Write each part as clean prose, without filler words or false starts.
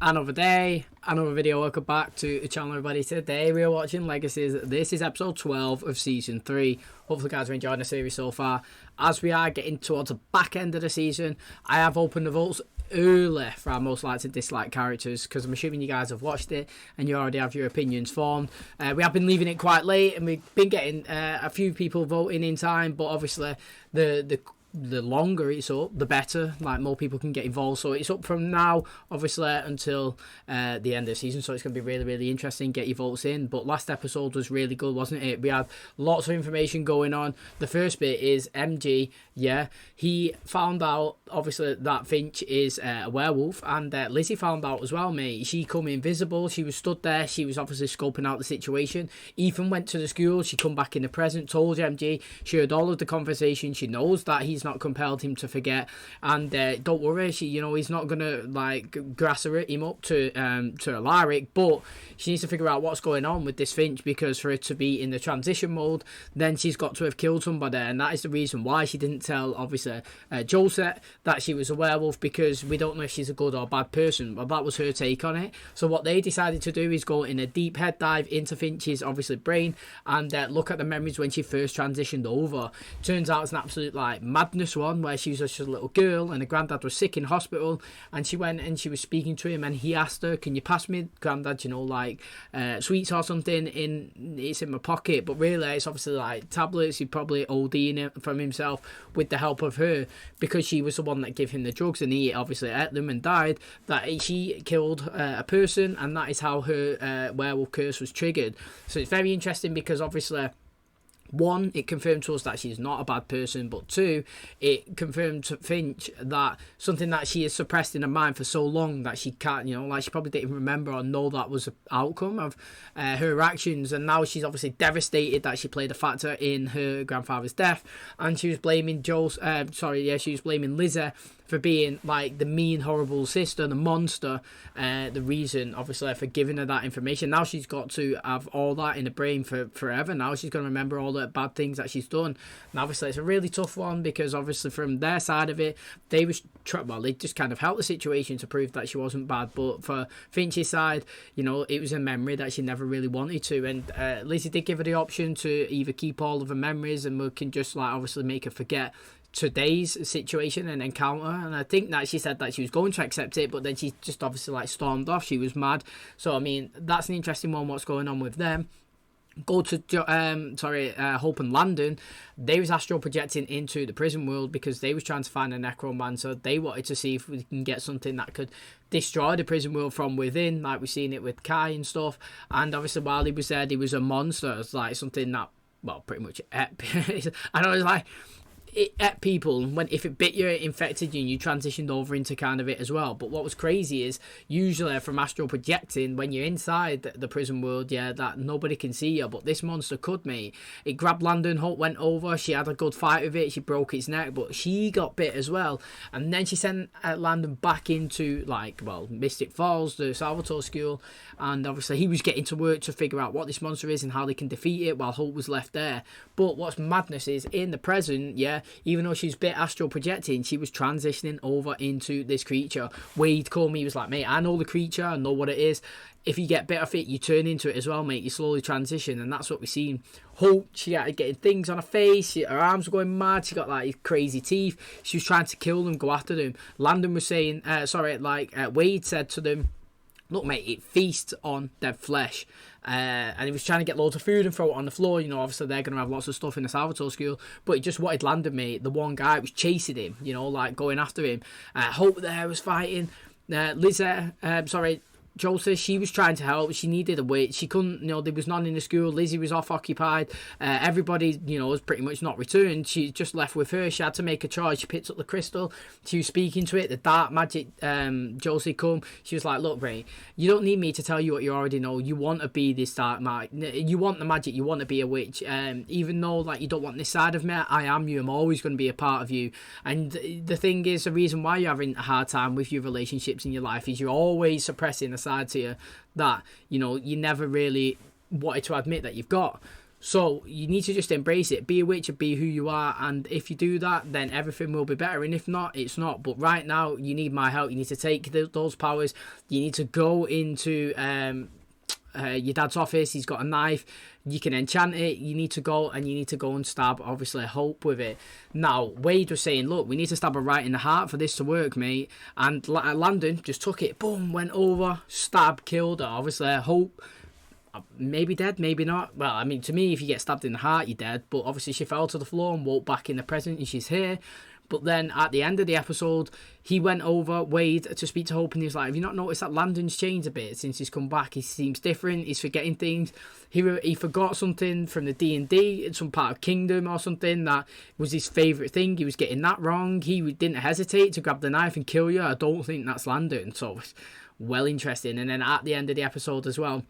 Another day, another video. Welcome back to the channel, everybody. Today we are watching Legacies. This is episode 12 of season 3. Hopefully guys are enjoying the series so far. As we are getting towards the back end of the season, I have opened the votes early for our most liked and disliked characters, because I'm assuming you guys have watched it and you already have your opinions formed. We have been leaving it quite late and we've been getting a few people voting in time, but obviously the longer it's up, the better. Like, more people can get involved. So it's up from now, obviously, until the end of the season. So it's going to be really, really interesting. Get your votes in. But last episode was really good, wasn't it? We had lots of information going on. The first bit is MG. Yeah, he found out, obviously, that Finch is a werewolf. And Lizzie found out as well, mate. She come invisible. She was stood there. She was obviously scoping out the situation. Ethan went to the school. She come back in the present, told MG. She heard all of the conversation. She knows that he's not compelled him to forget, and don't worry, he's not gonna like grass him up to Alaric, but she needs to figure out what's going on with this Finch, because for her to be in the transition mode, then she's got to have killed somebody, and that is the reason why she didn't tell, obviously, JOSIE that she was a werewolf, because we don't know if she's a good or bad person. But that was her take on it. So what they decided to do is go in a deep head dive into Finch's obviously brain and look at the memories when she first transitioned over. Turns out it's an absolute like madness one, where she was just a little girl and her granddad was sick in hospital, and she went and she was speaking to him, and he asked her, can you pass me, granddad, sweets or something, it's in my pocket, but really it's obviously like tablets. He'd probably ODing it from himself with the help of her, because she was the one that gave him the drugs, and he obviously ate them and died. That she killed a person, and that is how her werewolf curse was triggered. So it's very interesting, because obviously, one, it confirmed to us that she's not a bad person, but two, it confirmed to Finch that something that she has suppressed in her mind for so long that she can't, she probably didn't even remember or know that was the outcome of her actions, and now she's obviously devastated that she played a factor in her grandfather's death, and she was blaming she was blaming Lizzie for being like the mean, horrible sister, the monster, the reason obviously for giving her that information. Now she's got to have all that in the brain for forever. Now she's going to remember all the bad things that she's done. And obviously it's a really tough one, because obviously from their side of it, they just kind of helped the situation to prove that she wasn't bad. But for Finch's side, it was a memory that she never really wanted to, and Lizzie did give her the option to either keep all of her memories, and we can just like obviously make her forget today's situation and encounter. And I think that she said that she was going to accept it, but then she just obviously like stormed off. She was mad. So I mean, that's an interesting one, what's going on with them. Go to Hope and Landon. They was astral projecting into the prison world, because they was trying to find a necromancer. They wanted to see if we can get something that could destroy the prison world from within, like we've seen it with Kai and stuff. And obviously while he was there, he was a monster. It's like something that, well, pretty much I know, it's like it ate people. If it bit you, it infected you, and you transitioned over into kind of it as well. But what was crazy is, usually from astral projecting, when you're inside the prison world, that nobody can see you, but this monster could, mate. It grabbed Landon. Hope went over. She had a good fight with it. She broke its neck, but she got bit as well. And then she sent Landon back into Mystic Falls, the Salvatore school, and obviously he was getting to work to figure out what this monster is and how they can defeat it, while Hope was left there. But what's madness is, in the present, even though she's bit astral projecting, she was transitioning over into this creature. Wade called me, he was like, mate, I know the creature, I know what it is. If you get bit of it, you turn into it as well, mate. You slowly transition, and that's what we've seen. Hope, she had getting things on her face, her arms were going mad, she got like crazy teeth. She was trying to kill them, go after them. Landon was saying, Wade said to them, look, mate, it feasts on dead flesh. And he was trying to get loads of food and throw it on the floor. Obviously they're going to have lots of stuff in the Salvatore school, but he just wanted Landon, mate. The one guy was chasing him, going after him. Hope there was fighting. JOSIE, she was trying to help. She needed a witch. She couldn't, there was none in the school. Lizzie was off occupied. Everybody, was pretty much not returned. She just left with her. She had to make a choice. She picked up the crystal. She was speaking to it. The dark magic, JOSIE come. She was like, look, Ray, you don't need me to tell you what you already know. You want to be this dark magic. You want the magic. You want to be a witch. Even though, you don't want this side of me, I am you. I'm always going to be a part of you. And the thing is, the reason why you're having a hard time with your relationships in your life is you're always suppressing a side to you that you never really wanted to admit that you've got. So you need to just embrace it, be a witch and be who you are, and if you do that, then everything will be better, and if not, it's not. But right now, you need my help. You need to take those powers. You need to go into your dad's office. He's got a knife. You can enchant it. You need to go and stab, obviously, Hope with it. Now, Wade was saying, look, we need to stab her right in the heart for this to work, mate. And Landon just took it, boom, went over, stabbed, killed her. Obviously, Hope, maybe dead, maybe not. Well, I mean, to me, if you get stabbed in the heart, you're dead. But obviously, she fell to the floor and woke back in the present, and she's here. But then at the end of the episode, he went over, Wade, to speak to Hope, and he was like, have you not noticed that Landon's changed a bit since he's come back? He seems different, he's forgetting things. He forgot something from the D&D, some part of Kingdom or something that was his favourite thing. He was getting that wrong. He didn't hesitate to grab the knife and kill you. I don't think that's Landon. So, well interesting. And then at the end of the episode as well,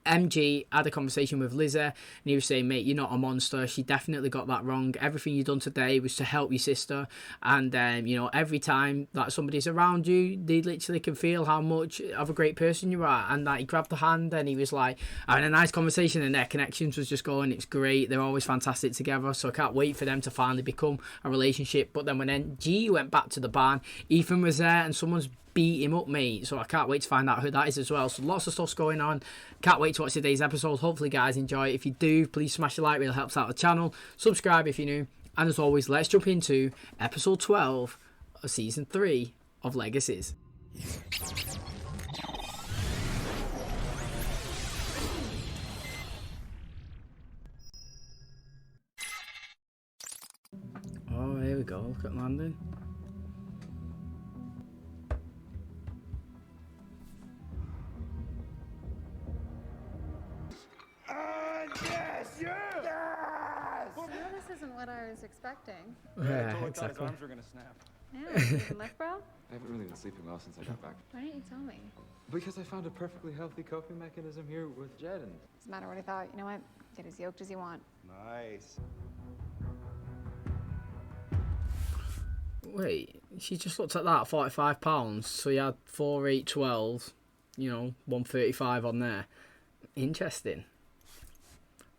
MG had a conversation with Lizzie, and he was saying, mate, you're not a monster. She definitely got that wrong. Everything you've done today was to help your sister, and you know, every time that somebody's around you, they literally can feel how much of a great person you are. And that he grabbed the hand, and he was like having a nice conversation, and their connections was just going, it's great, they're always fantastic together. So I can't wait for them to finally become a relationship. But then when MG went back to the barn, Ethan was there, and someone's beat him up, mate. So I can't wait to find out who that is as well. So lots of stuff's going on. Can't wait to watch today's episode. Hopefully, guys, enjoy it. If you do, please smash a like. Really helps out the channel. Subscribe if you're new. And as always, let's jump into episode 12 of season 3 of Legacies. Oh, here we go. Look at Landon. Yes! Well, no, this isn't what I was expecting. Yeah, I totally thought his arms were gonna snap. Yeah, you can lift, bro? I haven't really been sleeping well since I got back. Why didn't you tell me? Because I found a perfectly healthy coping mechanism here with Jed, and Doesn't matter what I thought. You know what? Get as yoked as you want. Nice. Wait, she just looked at that, £45. So you had 4, 8, 12, you know, 135 on there. Interesting.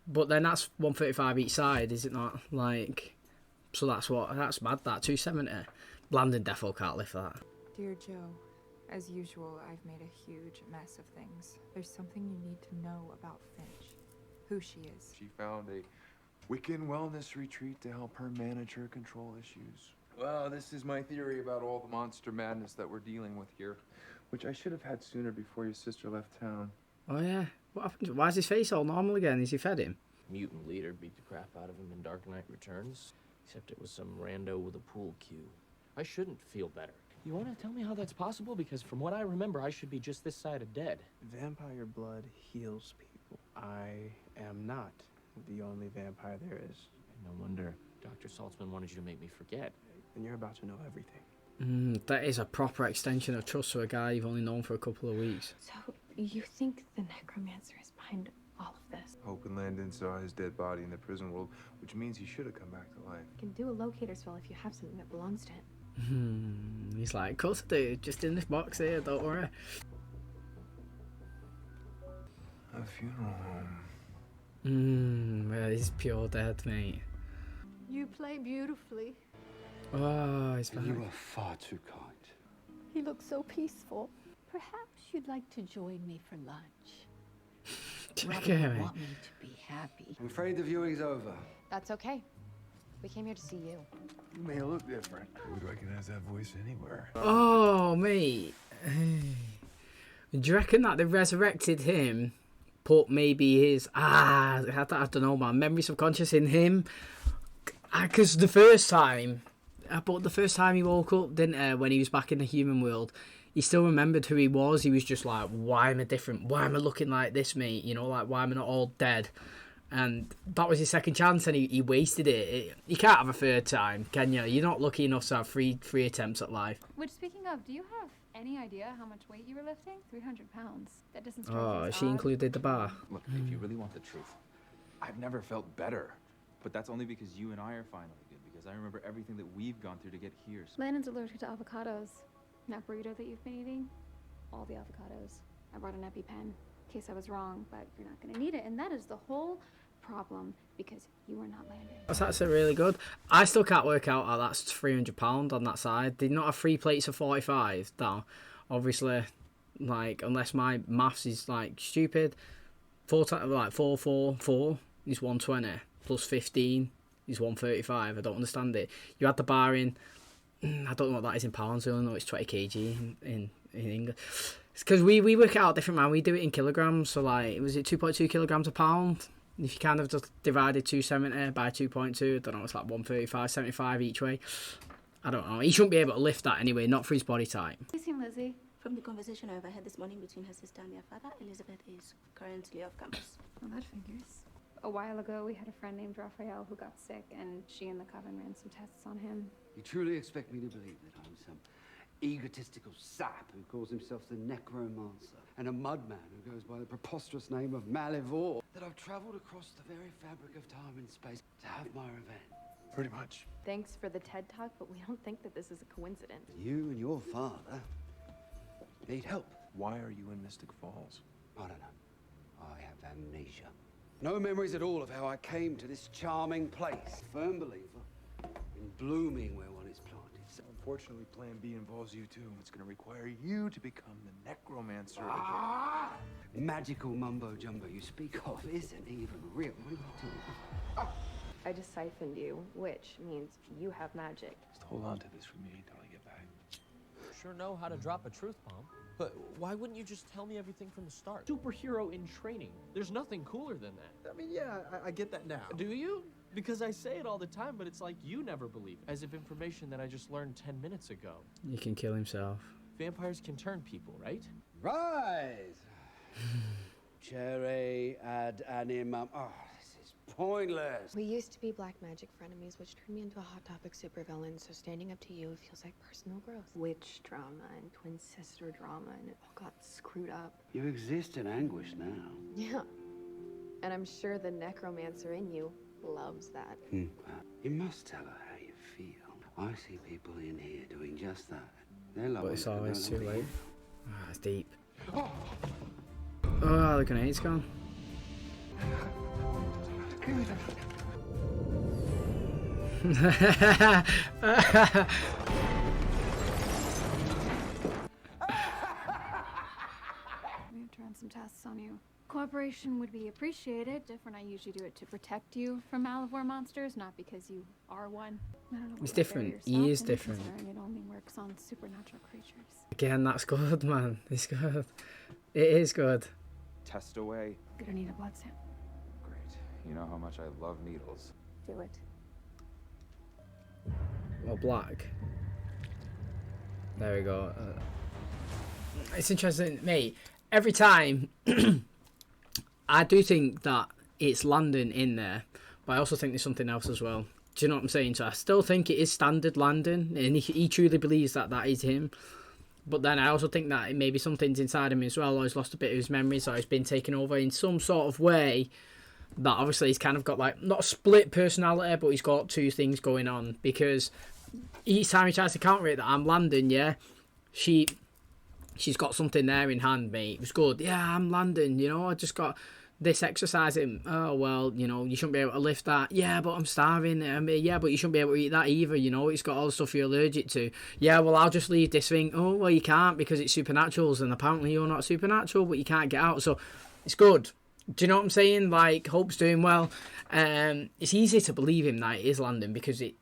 But then that's 135 each side, is it not? Like, so that's mad, that 270. Landon defo can't lift that. Dear Joe, as usual, I've made a huge mess of things. There's something you need to know about Finch. Who she is. She found a Wiccan wellness retreat to help her manage her control issues. Well, this is my theory about all the monster madness that we're dealing with here, which I should have had sooner before your sister left town. Oh yeah, what happened? Why is his face all normal again? Is he fed him? Mutant leader beat the crap out of him in Dark Knight Returns, except it was some rando with a pool cue. I shouldn't feel better. You want to tell me how that's possible? Because from what I remember, I should be just this side of dead. Vampire blood heals people. I am not the only vampire there is. No wonder Dr. Saltzman wanted you to make me forget. And you're about to know everything. That is a proper extension of trust for a guy you've only known for a couple of weeks. So, you think the necromancer is behind all of this? Hope and Landon saw his dead body in the prison world, which means he should have come back to life. You can do a locator spell if you have something that belongs to him. He's like, of course I do, just in this box here, don't worry. A funeral home. Well, he's pure dead, mate. You play beautifully. Oh, he's back. You are far too kind. He looks so peaceful. Perhaps you'd like to join me for lunch. Okay. Want me to be happy. I'm afraid the viewing's over. That's okay. We came here to see you. You may look different. I would recognize that voice anywhere. Oh, mate. Do you reckon that they resurrected him, put maybe his, I don't know, man, memory subconscious in him? Because the first time he woke up, didn't when he was back in the human world, he still remembered who he was. He was just like, why am I different? Why am I looking like this, mate? You know, like, why am I not all dead? And that was his second chance, and he wasted it. You can't have a third time, can you? You're not lucky enough to have three attempts at life. Which, speaking of, do you have any idea how much weight you were lifting? 300 pounds. That doesn't strike Oh, you as she odd? included the bar. look, if you really want the truth, I've never felt better. But that's only because you and I are finally good, because I remember everything that we've gone through to get here. So Landon's allergic to avocados. That burrito that you've been eating, all the avocados. I brought an EpiPen in case I was wrong, but you're not going to need it. And that is the whole problem because you are not landing. That's actually really good. I still can't work out how that's £300 on that side. Did not have 3 plates of 45 though. Obviously, like, unless my maths is like stupid, 4 is 120 plus 15 is 135. I don't understand it. You add the bar in. I don't know what that is in pounds. I only know it's 20 kg in England. It's because we work it out different, man. We do it in kilograms. So like, was it 2.2 kilograms a pound? If you kind of just divided 270 by 2.2, I don't know, it's like 135, 75 each way. I don't know. He shouldn't be able to lift that anyway, not for his body type. You seen Lizzie? From the conversation I overheard this morning between her sister and their father, Elizabeth is currently off campus. Well, that figures. A while ago, we had a friend named Raphael who got sick, and she and the coven ran some tests on him. You truly expect me to believe that I'm some egotistical sap who calls himself the Necromancer and a mudman who goes by the preposterous name of Malivore, that I've traveled across the very fabric of time and space to have my revenge? Pretty much. Thanks for the TED Talk, but we don't think that this is a coincidence. You and your father need help. Why are you in Mystic Falls? I don't know. I have amnesia. No memories at all of how I came to this charming place. Firm believer in blooming where one is planted. So Unfortunately, Plan B involves you too. It's going to require you to become the Necromancer. magical mumbo jumbo you speak of isn't even real. What are you talking? I just siphoned you, which means you have magic. Just hold on to this for me until I get back. Sure know how to drop a truth bomb. But why wouldn't you just tell me everything from the start? Superhero in training. There's nothing cooler than that. I mean, yeah, I get that now. Do you? Because I say it all the time, but it's like you never believe. As if information that I just learned 10 minutes ago. He can kill himself. Vampires can turn people, right? Right. Cere ad animam. Oh, this is pointless. We used to be black magic frenemies, which turned me into a hot topic supervillain, so standing up to you feels like personal growth. Witch drama and twin sister drama, and it all got screwed up. You exist in anguish now. Yeah. And I'm sure the necromancer in you loves that. You must tell her how you feel. I see people in here doing just that. They're loving But it's always too late. you. Ah, it's deep. Oh, the grenade's gone. We have to run some tests on you. Cooperation would be appreciated. Different. I usually do it to protect you from Malivore monsters, not because you are one. I don't know. It's different. He is different. It only works on supernatural creatures. Again, that's good, man. It's good. It is good. Test away. Gonna need a blood sample. Great. You know how much I love needles. Do it. Or black. There we go. It's interesting, mate. Every time, I do think that it's landing in there, but I also think there's something else as well. Do you know what I'm saying? So I still think it is standard landing, and he truly believes that that is him. But then I also think that maybe something's inside him as well, or he's lost a bit of his memories, or he's been taken over in some sort of way. That obviously he's kind of got like, not a split personality, but he's got two things going on. Because each time he tries to counter it that I'm landing, yeah, she's got something there in hand, mate. It was good. Yeah, I'm landing, you know, I just got this exercise in. Oh, well, you know, you shouldn't be able to lift that. Yeah, but I'm starving. Yeah, but you shouldn't be able to eat that either, you know, it's got all the stuff you're allergic to. Yeah, well, I'll just leave this thing. Oh, well, you can't because it's supernaturals, and apparently you're not supernatural, but you can't get out. So it's good. Do you know what I'm saying? Like, Hope's doing well. It's easy to believe him that it is landing because it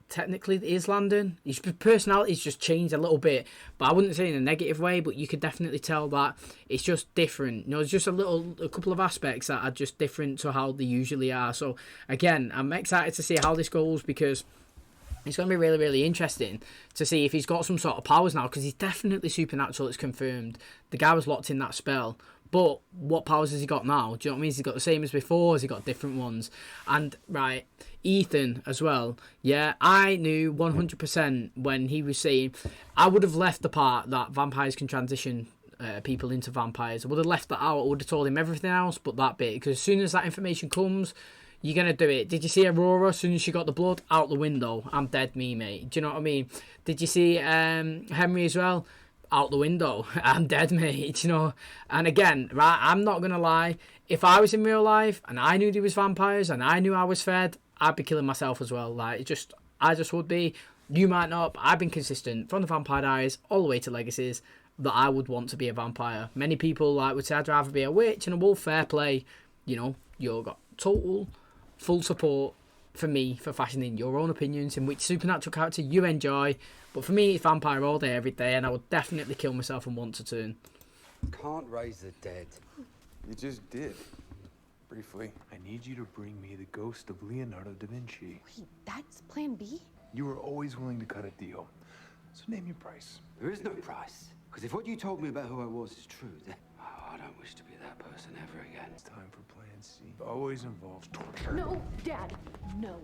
technically is landing. His personality's just changed a little bit, but I wouldn't say in a negative way, but you could definitely tell that it's just different. You know, there's just a couple of aspects that are just different to how they usually are. So again, I'm excited to see how this goes because it's going to be really, really interesting to see if he's got some sort of powers now, because he's definitely supernatural. It's confirmed. The guy was locked in that spell. But what powers has he got now? Do you know what I mean? Has he got the same as before? Has he got different ones? And, right, Ethan as well. Yeah, I knew 100% when he was saying... I would have left the part that vampires can transition people into vampires. I would have left that out. I would have told him everything else but that bit. Because as soon as that information comes, you're going to do it. Did you see Aurora? As soon as she got the blood, out the window. I'm dead me, mate. Do you know what I mean? Did you see Henry as well? out the window. I'm dead, mate, you know. And again, right, I'm not going to lie. If I was in real life and I knew there was vampires and I knew I was fed, I'd be killing myself as well. Like, I just would be. You might not, but I've been consistent from the Vampire Diaries all the way to Legacies that I would want to be a vampire. Many people would say I'd rather be a witch and a wolf. Fair play. You know, you've got total, full support for me for fashioning your own opinions in which supernatural character you enjoy. But for me, it's vampire all day, every day, and I would definitely kill myself and want to turn. Can't raise the dead. You just did. Briefly. I need you to bring me the ghost of Leonardo da Vinci. Wait, that's plan B? You were always willing to cut a deal. So name your price. There is no price. Because if what you told me about who I was is true, then I don't wish to be that person ever again. It's time for plan C. It always involves torture. No, Dad, no.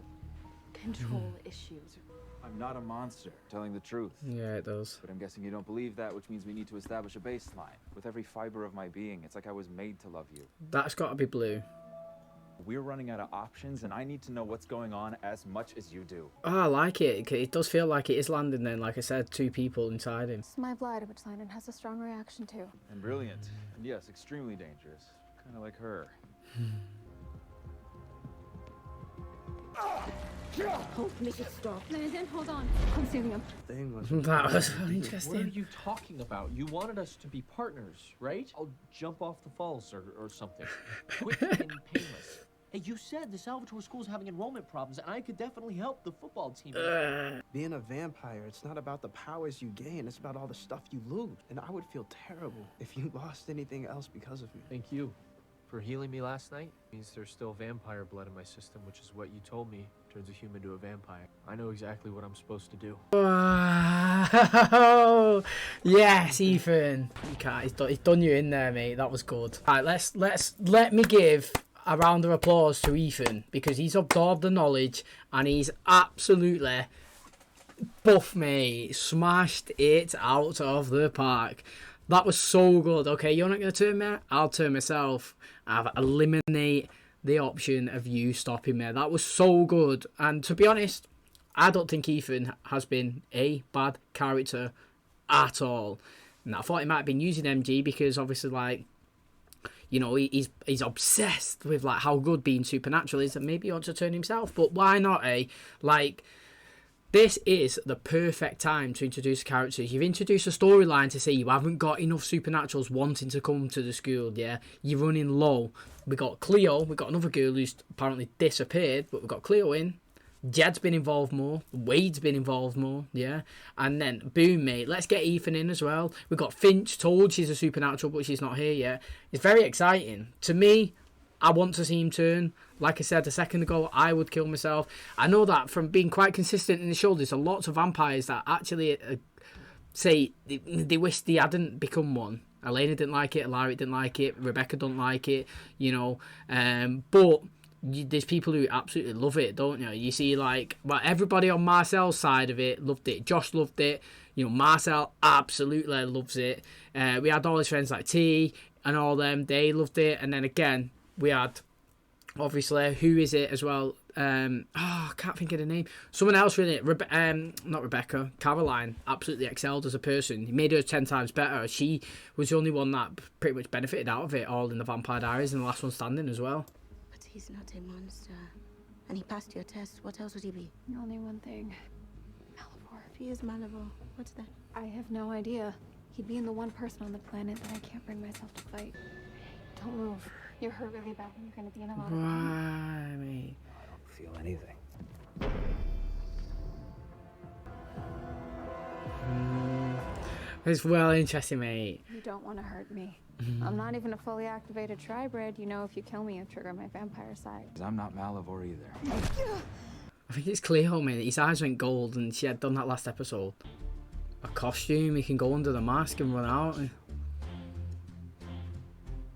Control issues. I'm not a monster, telling the truth. Yeah, it does. But I'm guessing you don't believe that, which means we need to establish a baseline. With every fiber of my being, it's like I was made to love you. That's got to be blue. We're running out of options, and I need to know what's going on as much as you do. Oh, I like it. It does feel like it is landing then. Like I said, 2 people inside him. It's my blood, which Landon has a strong reaction to. And brilliant. And yes, extremely dangerous. Kind of like her. Oh, make it stop. Landon, hold on. I'm saving him. Thing was That was What are interesting. you talking about? You wanted us to be partners, right? I'll jump off the falls or something. Quick and painless. Hey, you said the Salvatore School's having enrollment problems, and I could definitely help the football team. being a vampire. It's not about the powers you gain. It's about all the stuff you lose. And I would feel terrible if you lost anything else because of me. Thank you for healing me last night. Means there's still vampire blood in my system, which is what you told me turns a human to a vampire. I know exactly what I'm supposed to do. Wow. Yes, Ethan. You can't. He's done you in there, mate. That was good. All right, let me give a round of applause to Ethan because he's absorbed the knowledge and he's absolutely buff, mate. Smashed it out of the park. That was so good. Okay, you're not going to turn me. I'll turn myself. I've eliminate the option of you stopping me. That was so good. And to be honest, I don't think Ethan has been a bad character at all. And I thought he might have been using MG because obviously, like, you know, he's obsessed with like how good being supernatural is, and maybe he wants to turn himself. But why not, eh? Like, this is the perfect time to introduce characters. You've introduced a storyline to say you haven't got enough supernaturals wanting to come to the school, yeah? You're running low. We got CLIO, we got another girl who's apparently disappeared, but we've got CLIO in. Jed's been involved more. Wade's been involved more, yeah? And then, boom, mate, let's get Ethan in as well. We've got Finch, told she's a supernatural, but she's not here yet. It's very exciting. To me, I want to see him turn. Like I said a second ago, I would kill myself. I know that from being quite consistent in the show, there's a lot of vampires that actually say they wish they hadn't become one. Elena didn't like it, Alaric didn't like it, Rebecca don't like it, you know. But there's people who absolutely love it, don't you? You see, like, well, everybody on Marcel's side of it loved it. Josh loved it. You know, Marcel absolutely loves it. We had all his friends like T and all them. They loved it. And then again, we had, obviously, who is it as well? I can't think of the name. Someone else really. Not Rebecca. Caroline absolutely excelled as a person. He made her 10 times better. She was the only one that pretty much benefited out of it all in the Vampire Diaries and the last one standing as well. But he's not a monster. And he passed your test. What else would he be? Only one thing. Malivore. If he is Malivore, what's that? I have no idea. He'd be in the one person on the planet that I can't bring myself to fight. Don't move. You're hurt really bad and you're gonna be in a lot of pain. Why, mate? I don't feel anything. It's well interesting, mate. You don't want to hurt me. I'm not even a fully activated tribrid. You know, if you kill me, you trigger my vampire side. I'm not Malivore either. I think it's CLIO, mate. His eyes went gold and she had done that last episode. A costume, he can go under the mask and run out.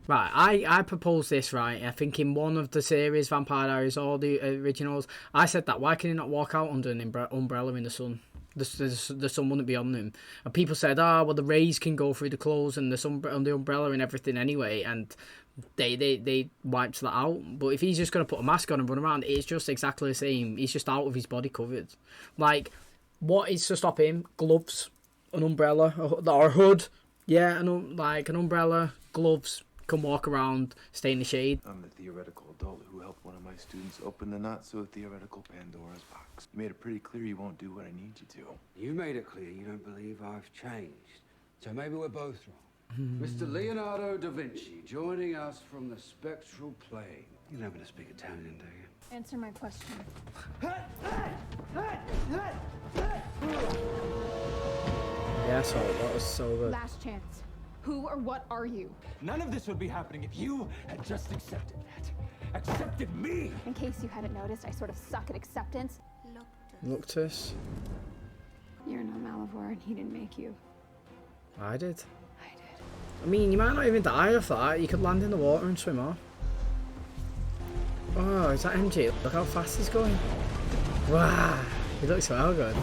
Right, I proposed this, right? I think in one of the series, Vampire Diaries or the originals, I said that why can he not walk out under an umbrella in the sun? The sun wouldn't be on him. And people said, well, the rays can go through the clothes and the sun on the umbrella and everything anyway. And they wiped that out. But if he's just going to put a mask on and run around, it's just exactly the same. He's just out with his body covered. Like, what is to stop him? Gloves. an umbrella or a hood. Yeah, like an umbrella, gloves, can walk around, stay in the shade. I'm the theoretical adult who helped one of my students open the not-so-theoretical Pandora's box. You made it pretty clear you won't do what I need you to. You made it clear you don't believe I've changed. So maybe we're both wrong. Mr. Leonardo da Vinci, joining us from the spectral plane. You don't happen to speak Italian, do you? Answer my question. Yeah, so that was so good. Last chance. Who or what are you? None of this would be happening if you had just accepted that. Accepted me! In case you hadn't noticed, I sort of suck at acceptance. Luctus. You're no Malivore, and he didn't make you. I did. I mean, you might not even die of that. You could land in the water and swim off. Oh, is that MG? Look how fast he's going. Wow, he looks well good.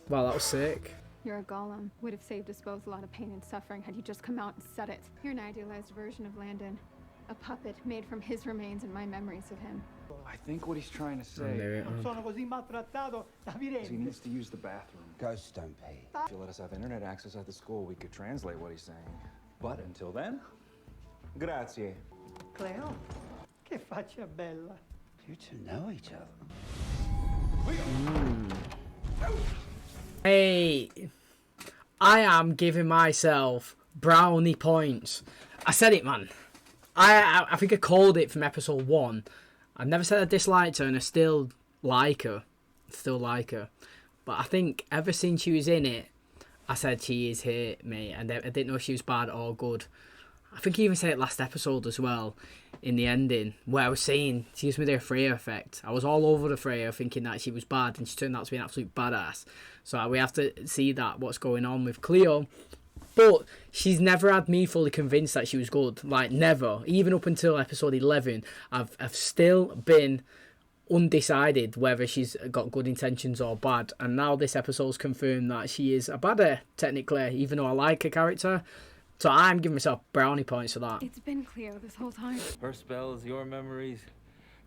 Wow, that was sick. You're a golem. Would have saved us both a lot of pain and suffering had you just come out and said it. You're an idealized version of Landon. A puppet made from his remains and my memories of him. I think what he's trying to say is he needs to use the bathroom. Ghosts don't pee. If you let us have internet access at the school, we could translate what he's saying. But until then, grazie. CLIO, che faccia bella. You two know each other. Hey, I am giving myself brownie points. I said it, man. I think I called it from episode 1. I've never said I disliked her, and I still like her. But I think ever since she was in it, I said she is here, mate. And I didn't know if she was bad or good. I think I even said it last episode as well, in the ending, where I was saying she gives me the Freya effect. I was all over the Freya, thinking that she was bad, and she turned out to be an absolute badass. So we have to see that what's going on with CLIO. But she's never had me fully convinced that she was good. Like, never. Even up until episode 11, I've still been undecided whether she's got good intentions or bad. And now this episode's confirmed that she is a badder, technically, even though I like her character. So I'm giving myself brownie points for that. It's been CLIO this whole time. Her spells, your memories.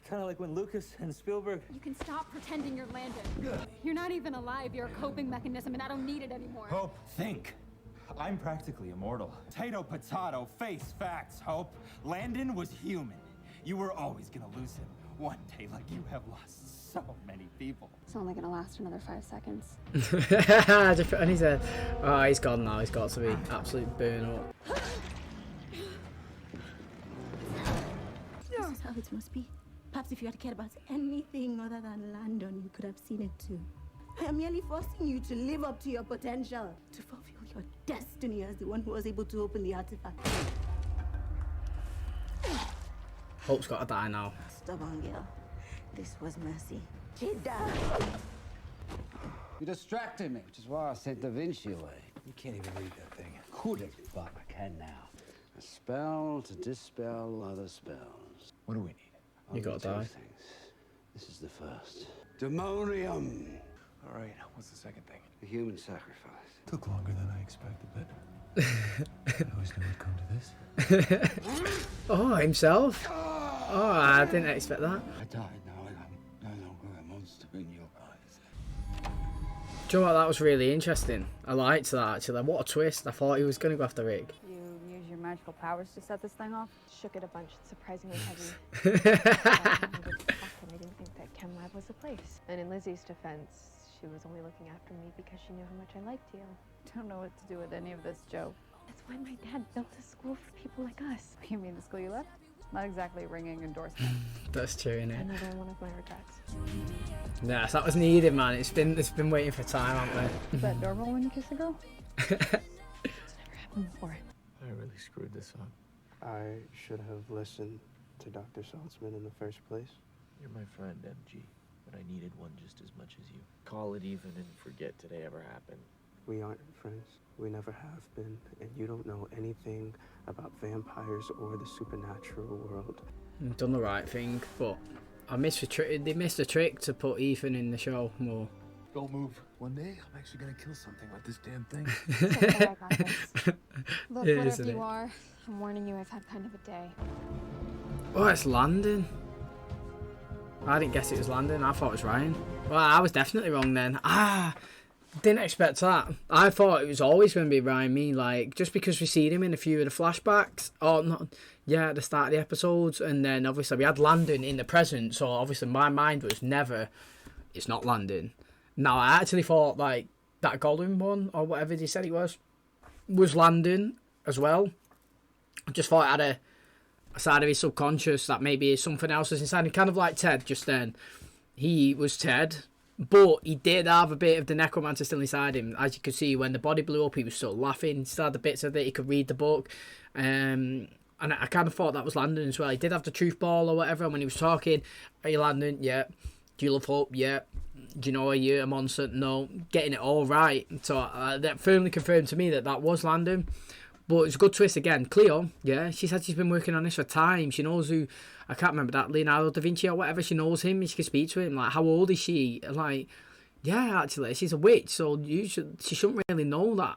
Kind of like when Lucas and Spielberg... You can stop pretending you're Landon. You're not even alive. You're a coping mechanism, and I don't need it anymore. Hope, think. I'm practically immortal. Potato, potato, face facts, Hope. Landon was human. You were always gonna lose him. One day, like you have lost so many people. It's only gonna last another 5 seconds. And he said, oh, he's gone now. He's got to be absolutely burn up. This is how it must be. Perhaps if you had cared about anything other than Landon, you could have seen it too. I am merely forcing you to live up to your potential, to fulfill your destiny as the one who was able to open the artifact. Hope's got to die now. Stubborn girl. This was mercy. Jada! You distracted me, which is why I sent Da Vinci away. You can't even read that thing. Couldn't, but I can now. A spell to dispel other spells. What do we need? You gotta die. Things. This is the first. Demonium. All right, what's the second thing? A human sacrifice. Took longer than I expected, but I always knew it'd come to this. Oh, himself? Oh, I didn't expect that. I died now, and I'm no longer a monster in your eyes. Do you know what? That was really interesting. I liked that, actually. What a twist. I thought he was going to go after Rick. You use your magical powers to set this thing off? Shook it a bunch. It's surprisingly heavy. I didn't think that Chem Lab was the place. And in Lizzie's defense, she was only looking after me because she knew how much I liked you. Don't know what to do with any of this, Joe. That's why my dad built a school for people like us. You mean the school you left? Not exactly a ringing endorsement. That's true, innit? Another one of my regrets. Yes, that was needed, man. It's been waiting for time, haven't we? Is that normal when you kiss a girl? It's never happened before. I really screwed this up. I should have listened to Dr. Saltzman in the first place. You're my friend, MG, but I needed one just as much as you. Call it even and forget today ever happened. We aren't friends. We never have been, and you don't know anything about vampires or the supernatural world. I've done the right thing, but they missed a trick to put Ethan in the show more. Don't move. One day, I'm actually gonna kill something with this damn thing. Look, whatever you are, I'm warning you, I've had kind of a day. Oh, it's landing. I didn't guess it was Landon. I thought it was Ryan. Well, I was definitely wrong then. Didn't expect that. I thought it was always going to be Ryan. Me, like, just because we seen him in a few of the flashbacks, or not, yeah, at the start of the episodes, and then obviously we had Landon in the present. So obviously my mind was never, it's not Landon. Now I actually thought like that Gollum one or whatever they said it was Landon as well. I just thought it had a side of his subconscious that maybe something else was inside him, kind of like Ted just then. He was Ted, but he did have a bit of the necromancer still inside him. As you could see, when the body blew up, he was still laughing. He still had the bits of it. He could read the book. And I kind of thought that was Landon as well. He did have the truth ball or whatever. And when he was talking, are you Landon? Yeah. Do you love hope? Yeah. Do you know, are you a monster? No. Getting it all right. So that firmly confirmed to me that was Landon. But it's a good twist again. CLIO, yeah, she said she's been working on this for time. She knows who, I can't remember that, Leonardo da Vinci or whatever. She knows him. She can speak to him. Like, how old is she? Like, yeah, actually, she's a witch. So she shouldn't really know that.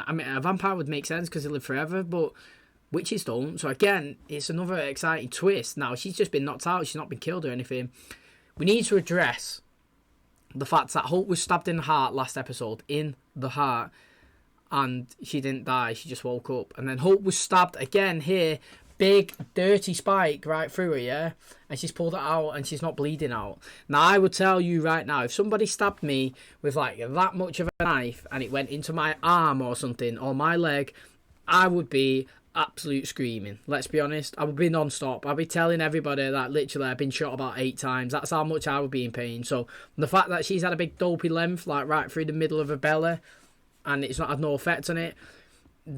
I mean, a vampire would make sense because they live forever, but witches don't. So again, it's another exciting twist. Now, she's just been knocked out. She's not been killed or anything. We need to address the fact that Hope was stabbed in the heart last episode. In the heart. And she didn't die, she just woke up. And then Hope was stabbed again here. Big, dirty spike right through her, yeah? And she's pulled it out and she's not bleeding out. Now, I would tell you right now, if somebody stabbed me with like that much of a knife and it went into my arm or something, or my leg, I would be absolute screaming. Let's be honest. I would be non-stop. I'd be telling everybody that literally I've been shot about 8 times. That's how much I would be in pain. So, the fact that she's had a big dopey length, like right through the middle of her belly, and it's not had no effect on it,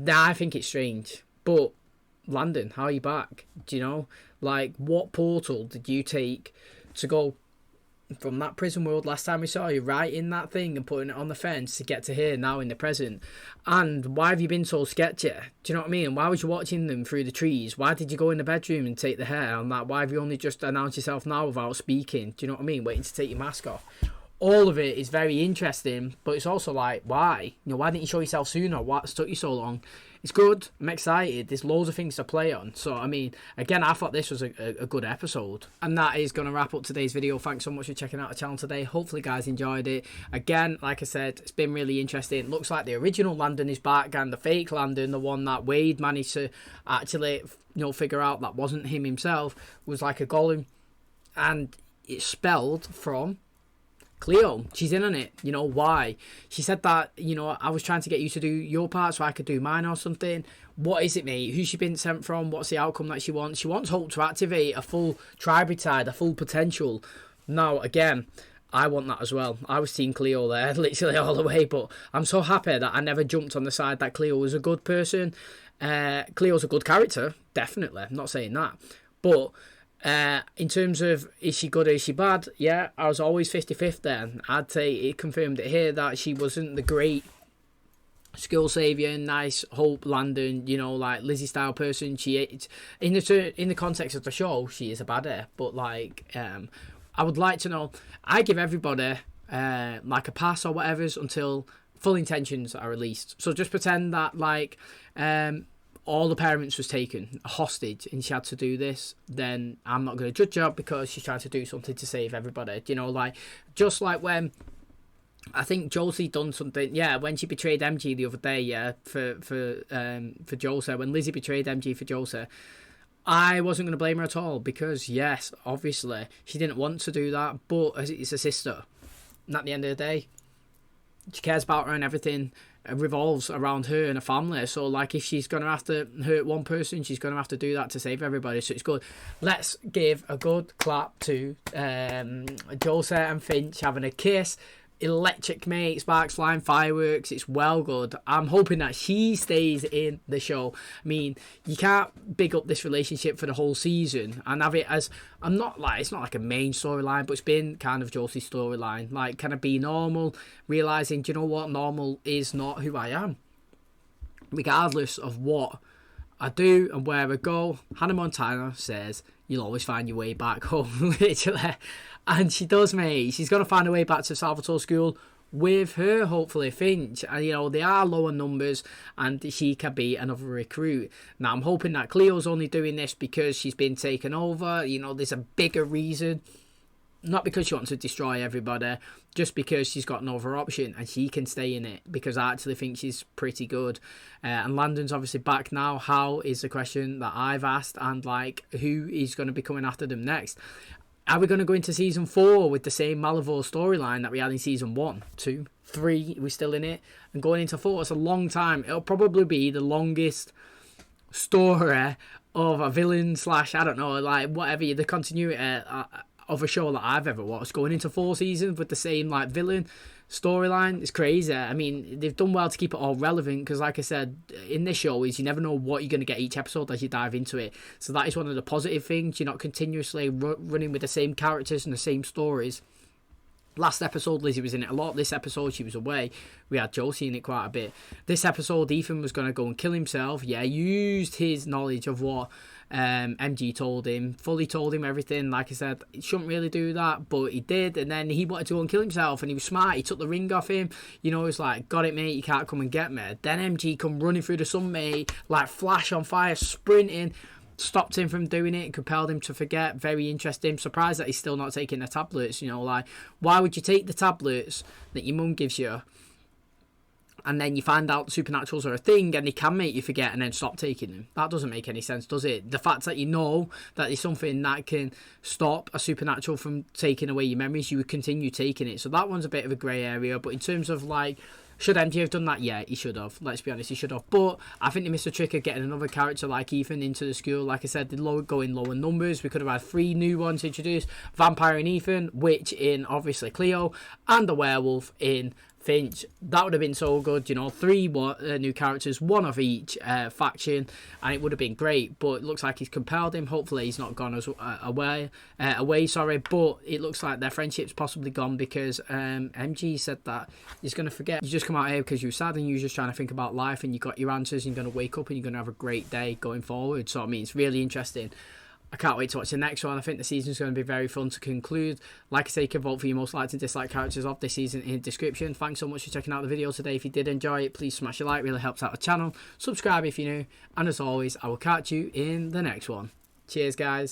I think it's strange. But Landon, how are you back? Do you know, like, what portal did you take to go from that prison world last time we saw you, right in that thing and putting it on the fence to get to here now in the present? And why have you been so sketchy? Do you know what I mean? Why was you watching them through the trees? Why did you go in the bedroom and take the hair on that? Why have you only just announced yourself now without speaking? Do you know what I mean? Waiting to take your mask off. All of it is very interesting, but it's also like, why? You know, why didn't you show yourself sooner? What took you so long? It's good. I'm excited. There's loads of things to play on. So, I mean, again, I thought this was a good episode. And that is going to wrap up today's video. Thanks so much for checking out the channel today. Hopefully, guys enjoyed it. Again, like I said, it's been really interesting. It looks like the original Landon is back, and the fake Landon, the one that Wade managed to actually, figure out that wasn't him himself, was like a golem. And it's spelled from CLIO. She's in on it. You know why? She said that, I was trying to get you to do your part so I could do mine or something. What is it, mate? Who's she been sent from? What's the outcome that she wants? She wants Hope to activate a full tributide, a full potential. Now, again, I want that as well. I was team CLIO there, literally all the way, but I'm so happy that I never jumped on the side that CLIO was a good person. CLIO's a good character, definitely. I'm not saying that. But in terms of is she good or is she bad, yeah, I was always 50-50 there. I'd say it confirmed it here that she wasn't the great skill savior, nice Hope Landon, like Lizzie style person. She in the context of the show, she is a baddie, but like I would like to know. I give everybody like a pass or whatever's until full intentions are released. So just pretend that like all the parents was taken hostage and she had to do this, then I'm not going to judge her because she's trying to do something to save everybody. Like just like when I think Josie done something, when she betrayed MG the other day, for Josie, when Lizzie betrayed MG for Josie, I wasn't going to blame her at all because yes, obviously she didn't want to do that, but it's a sister, and at the end of the day, she cares about her and everything revolves around her and her family. So like if she's going to have to hurt one person, she's going to have to do that to save everybody. So it's good. Let's give a good clap to Josie and Finch having a kiss. Electric, mate. Sparks flying, fireworks. It's well good. I'm hoping that she stays in the show. I mean, you can't big up this relationship for the whole season and have it as, it's not like a main storyline, but it's been kind of Josie's storyline. Like, can I be normal? Realising, do you know what? Normal is not who I am. Regardless of what I do and where I go, Hannah Montana says, you'll always find your way back home, literally. And she does, mate. She's going to find a way back to Salvatore School with her, hopefully, Finch. And, they are lower numbers and she can be another recruit. Now, I'm hoping that CLIO's only doing this because she's been taken over. There's a bigger reason Not because she wants to destroy everybody, just because she's got no other option and she can stay in it, because I actually think she's pretty good. And Landon's obviously back now. How is the question that I've asked, and like, who is going to be coming after them next? Are we going to go into season 4 with the same Malivore storyline that we had in season 1, 2, 3? We're still in it, and going into 4, it's a long time. It'll probably be the longest story of a villain slash, I don't know, like whatever, the continuity of a show that I've ever watched. Going into 4 seasons with the same like villain storyline, it's crazy. I mean, they've done well to keep it all relevant, because like I said, in this show is you never know what you're going to get each episode as you dive into it. So that is one of the positive things. You're not continuously running with the same characters and the same stories. Last episode, Lizzie was in it a lot. This episode, she was away. We had Josie in it quite a bit. This episode, Ethan was going to go and kill himself. Yeah, used his knowledge of what MG told him, fully told him everything. Like I said, he shouldn't really do that, but he did. And then he wanted to go and kill himself, and he was smart. He took the ring off him. You know, he was like, got it, mate, you can't come and get me. Then MG come running through the sun, mate, like flash on fire, sprinting. Stopped him from doing it, compelled him to forget. Very interesting. Surprised that he's still not taking the tablets. You know, like, why would you take the tablets that your mum gives you, and then you find out supernaturals are a thing and they can make you forget, and then stop taking them? That doesn't make any sense, does it? The fact that you know that there's something that can stop a supernatural from taking away your memories, you would continue taking it. So that one's a bit of a grey area. But in terms of like, should MJ have done that? Yeah, he should have. Let's be honest, he should have. But I think they missed a trick of getting another character like Ethan into the school. Like I said, they'd go in lower numbers. We could have had 3 new ones introduced. Vampire in Ethan, Witch in, obviously, CLIO, and the Werewolf in FINCH. That would have been so good, you know, 3 new characters, 1 of each faction, and it would have been great. But it looks like he's compelled him. Hopefully he's not gone as away, but it looks like their friendship's possibly gone, because MG said that he's going to forget. You just come out here because you're sad and you're just trying to think about life, and you got your answers, and you're going to wake up and you're going to have a great day going forward. So I mean, it's really interesting. I can't wait to watch the next one. I think the season's going to be very fun to conclude. Like I say, you can vote for your most liked and disliked characters of this season in the description. Thanks so much for checking out the video today. If you did enjoy it, please smash a like. It really helps out the channel. Subscribe if you're new. And as always, I will catch you in the next one. Cheers, guys.